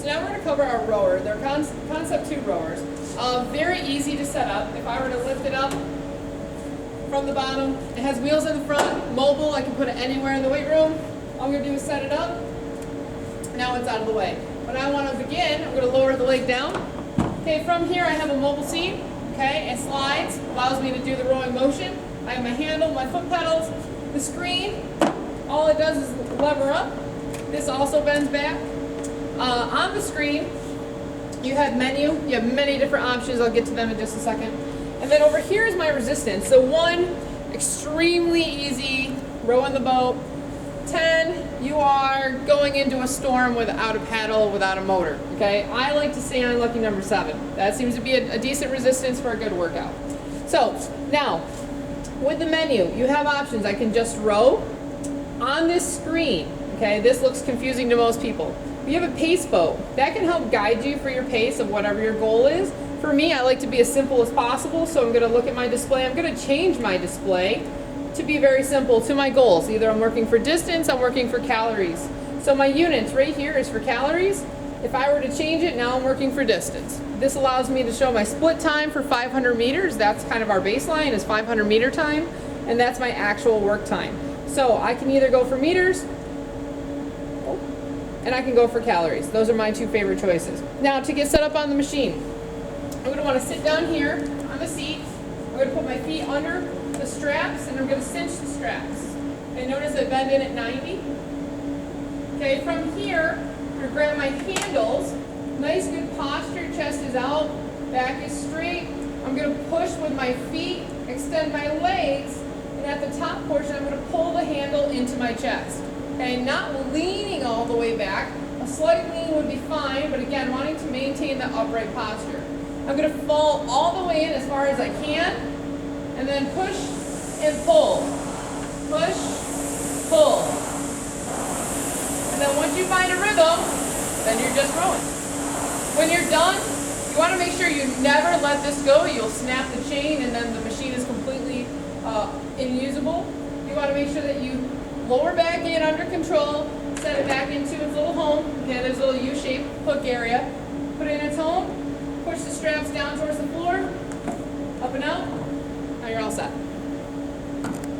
So now we're going to cover our rower. They're Concept 2 rowers. Very easy to set up. If I were to lift it up from the bottom, it has wheels in the front, mobile. I can put it anywhere in the weight room. All I'm going to do is set it up. Now it's out of the way. When I want to begin, I'm going to lower the leg down. Okay, from here I have a mobile seat. Okay, it slides, allows me to do the rowing motion. I have my handle, my foot pedals, the screen. All it does is lever up. This also bends back. On the screen, you have menu. You have many different options. I'll get to them in just a second. And then over here is my resistance. So 1, extremely easy, rowing the boat. 10, you are going into a storm without a paddle, without a motor. Okay, I like to stay on lucky number 7. That seems to be a decent resistance for a good workout. So now, with the menu, you have options. I can just row on this screen. Okay, this looks confusing to most people. You have a pace boat. That can help guide you for your pace of whatever your goal is. For me, I like to be as simple as possible, so I'm going to look at my display. I'm going to change my display to be very simple to my goals. Either I'm working for distance, I'm working for calories. So my units right here is for calories. If I were to change it, now I'm working for distance. This allows me to show my split time for 500 meters. That's kind of our baseline, is 500 meter time, and that's my actual work time. So I can either go for meters, and I can go for calories. Those are my 2 favorite choices. Now, to get set up on the machine, I'm going to want to sit down here on the seat. I'm going to put my feet under the straps, and I'm going to cinch the straps. And notice I bend in at 90. Okay, from here, I'm going to grab my handles. Nice, good posture. Chest is out, back is straight. I'm going to push with my feet, extend my legs, and at the top portion, I'm going to pull the handle into my chest. Okay, not leaning all the way back. A slight lean would be fine, but again, wanting to maintain the upright posture. I'm going to fall all the way in as far as I can, and then push and pull. Push, pull. And then once you find a rhythm, then you're just rowing. When you're done, you want to make sure you never let this go. You'll snap the chain, and then the machine is completely unusable. You want to make sure that you lower back in under control, set it back into its little home. Okay, there's a little U-shaped hook area. Put it in its home, push the straps down towards the floor, up and out. Now you're all set.